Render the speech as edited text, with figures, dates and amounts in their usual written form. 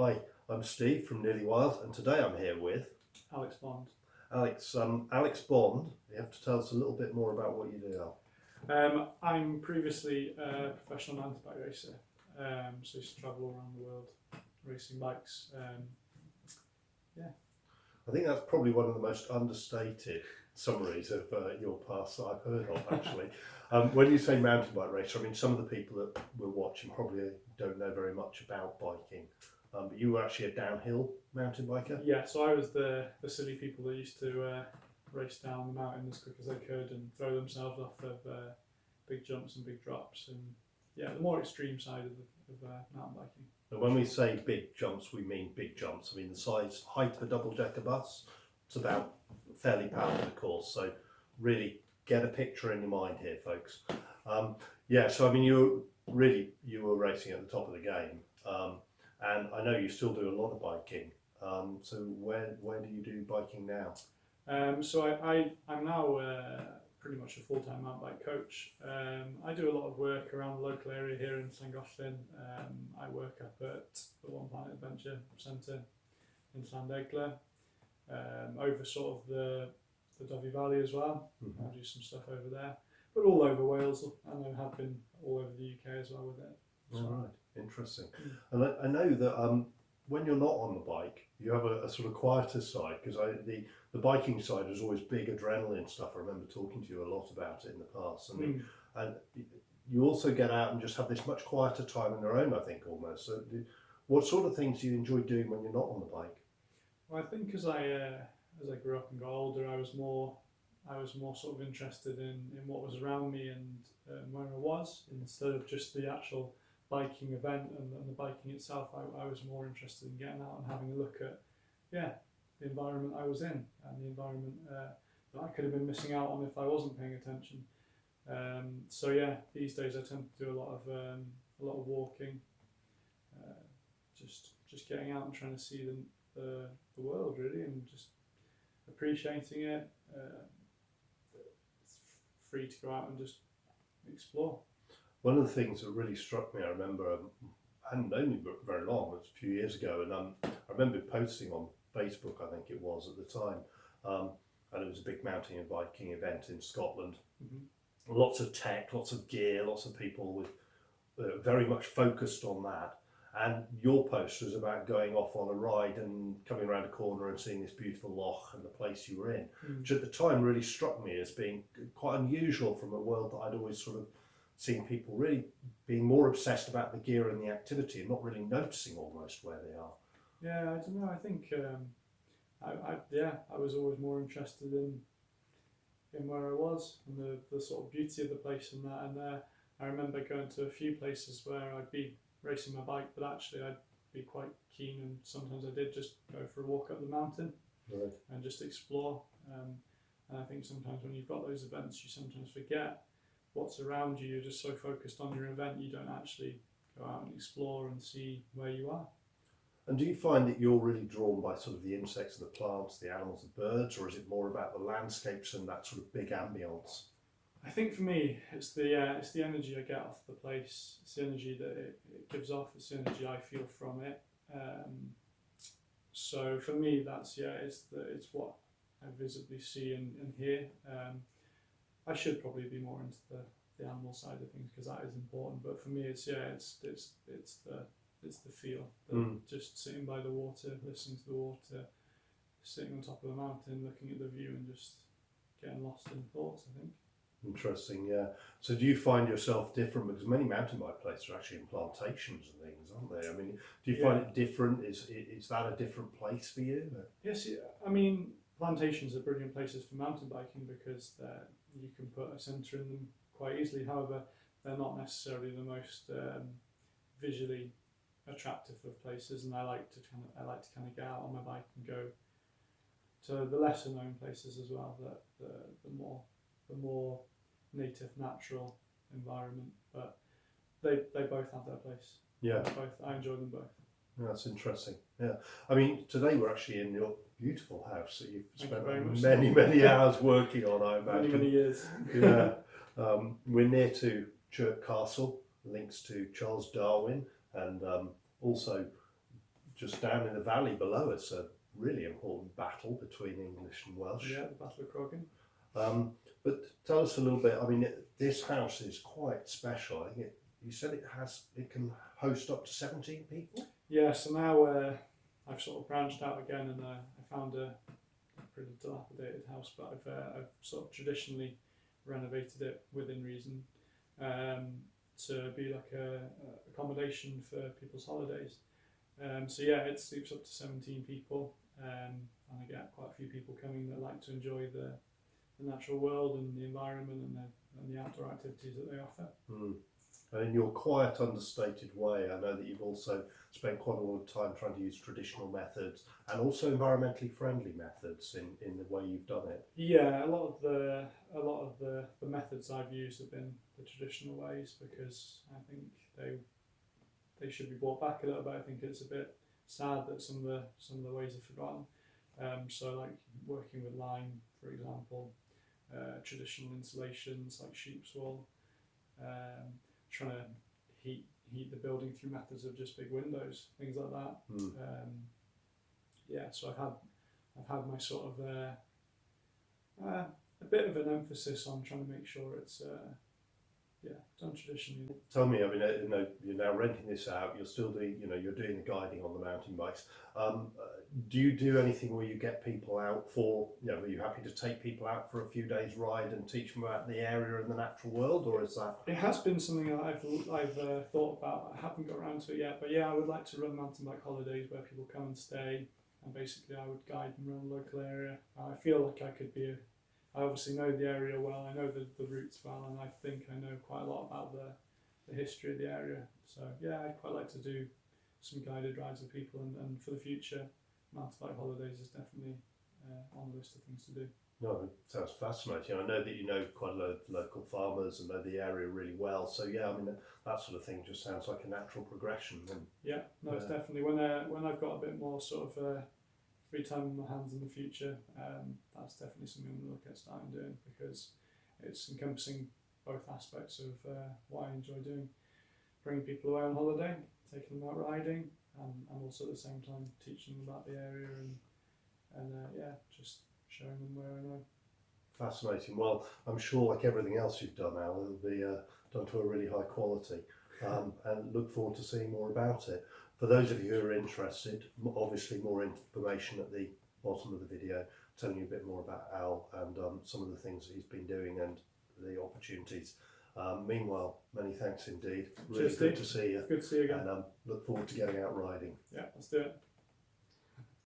Hi, I'm Steve from Nearly Wild, and today I'm here with Alex Bond. Alex. Alex Bond. You have to tell us a little bit more about what you do now. I'm previously a professional mountain bike racer, so I used to travel around the world racing bikes. I think that's probably one of the most understated summaries of your past that I've heard of, actually. When you say mountain bike racer, I mean, some of the people that we're watching probably don't know very much about biking, but you were actually a downhill mountain biker? Yeah, so I was the silly people that used to race down the mountain as quick as they could and throw themselves off of big jumps and big drops, and yeah, the more extreme side of mountain biking. And when we say big jumps, we mean big jumps. I mean, the height of a double-decker bus, it's about fairly powerful, of course. So really get a picture in your mind here, folks. So I mean, you were racing at the top of the game, and I know you still do a lot of biking. So where do you do biking now? So I'm now pretty much a full-time mountain bike coach. I do a lot of work around the local area here in Llangollen. I work up at the One Planet Adventure Centre in Llandegla, over sort of the Dovey Valley as well. Mm-hmm. I do some stuff over there, but all over Wales, and I have been all over the UK as well with it. So. All right, interesting. And I know that when you're not on the bike, you have a sort of quieter side, because the biking side is always big adrenaline stuff. I remember talking to you a lot about it in the past. And you also get out and just have this much quieter time on your own, I think, almost. So what sort of things do you enjoy doing when you're not on the bike? Well, I think as I grew up and got older, I was more sort of interested in what was around me and where I was, instead of just the actual biking event and the biking itself. I was more interested in getting out and having a look at the environment I was in, and the environment that I could have been missing out on if I wasn't paying attention. These days I tend to do a lot of walking, just getting out and trying to see the world really, and just appreciating it. It's free to go out and just explore. One of the things that really struck me, I remember, I hadn't known you very long, it was a few years ago, and I remember posting on Facebook, I think it was at the time, and it was a big mountain and biking event in Scotland. Mm-hmm. Lots of tech, lots of gear, lots of people with very much focused on that. And your post was about going off on a ride and coming around a corner and seeing this beautiful loch and the place you were in, which at the time really struck me as being quite unusual from a world that I'd always sort of seen people really being more obsessed about the gear and the activity and not really noticing almost where they are. Yeah, I don't know. I think I was always more interested in where I was and the sort of beauty of the place and that. And I remember going to a few places where I'd be racing my bike, but actually I'd be quite keen, and sometimes I did just go for a walk up the mountain. Right. And just explore. And I think sometimes when you've got those events, you sometimes forget what's around you. You're just so focused on your event, you don't actually go out and explore and see where you are. And do you find that you're really drawn by sort of the insects and the plants, the animals and birds, or is it more about the landscapes and that sort of big ambience? I think for me, it's the energy I get off the place. It's the energy that it gives off. It's the energy I feel from it. So for me, it's what I visibly see and hear. I should probably be more into the animal side of things, because that is important. But for me, it's the feel. Just sitting by the water, listening to the water, sitting on top of the mountain, looking at the view, and just getting lost in thoughts, I think. Interesting, yeah. So do you find yourself different, because many mountain bike places are actually in plantations and things, aren't they? I mean, do you find it different? Is that a different place for you? Yes, I mean, plantations are brilliant places for mountain biking, because you can put a centre in them quite easily. However, they're not necessarily the most visually attractive of places, and I like to kind of get out on my bike and go to the lesser known places as well, the more native, natural environment. But they both have their place. Yeah, I enjoy them both. Yeah, that's interesting. Yeah, I mean, today we're actually in your beautiful house that you've spent many hours working on, I imagine. Many years. Yeah, we're near to Chirk Castle, links to Charles Darwin, and also just down in the valley below us, a really important battle between English and Welsh. Yeah, the Battle of Croggan. But tell us a little bit. I mean, this house is quite special. I think you said it can host up to 17 people. Yeah, so now I've sort of branched out again, and I found a pretty dilapidated house, but I've sort of traditionally renovated it within reason to be like a accommodation for people's holidays. So yeah, it sleeps up to 17 people, and I get quite a few people coming that like to enjoy the natural world and the environment and the outdoor activities that they offer. Mm. And in your quiet, understated way, I know that you've also spent quite a lot of time trying to use traditional methods and also environmentally friendly methods in the way you've done it. Yeah, a lot of the methods I've used have been the traditional ways, because I think they should be brought back a little bit. I think it's a bit sad that some of the ways are forgotten. So like working with lime, for example, traditional installations like sheep's wool, trying to heat the building through methods of just big windows, things like that. Yeah, so I've had my sort of a bit of an emphasis on trying to make sure it's done traditionally. Tell me, I mean, you're now renting this out. You're still doing, you're doing the guiding on the mountain bikes. Do you do anything where you get people out for, are you happy to take people out for a few days ride and teach them about the area and the natural world, or is that? It has been something that I've thought about. I haven't got around to it yet, but yeah, I would like to run mountain bike holidays where people come and stay, and basically I would guide them around the local area. I feel like I could be I obviously know the area well, I know the routes well, and I think I know quite a lot about the history of the area. So yeah, I'd quite like to do some guided rides with people, and for the future, mountain bike holidays is definitely on the list of things to do. No, it sounds fascinating. I know that you know quite a lot of local farmers and know the area really well. So yeah, I mean, that sort of thing just sounds like a natural progression. And yeah, no, it's definitely when I've got a bit more sort of free time in my hands in the future, that's definitely something I'm going to look at starting doing, because it's encompassing both aspects of what I enjoy doing: bringing people away on holiday, taking them out riding, and also at the same time teaching them about the area and just showing them where I know. Fascinating. Well, I'm sure, like everything else you've done, Al, it'll be done to a really high quality, and look forward to seeing more about it. For those of you who are interested, obviously more information at the bottom of the video, telling you a bit more about Al and some of the things that he's been doing and the opportunities. Meanwhile, many thanks indeed. Really Cheers, good Steve. to see you. Good to see you again. And look forward to getting out riding. Yeah, let's do it.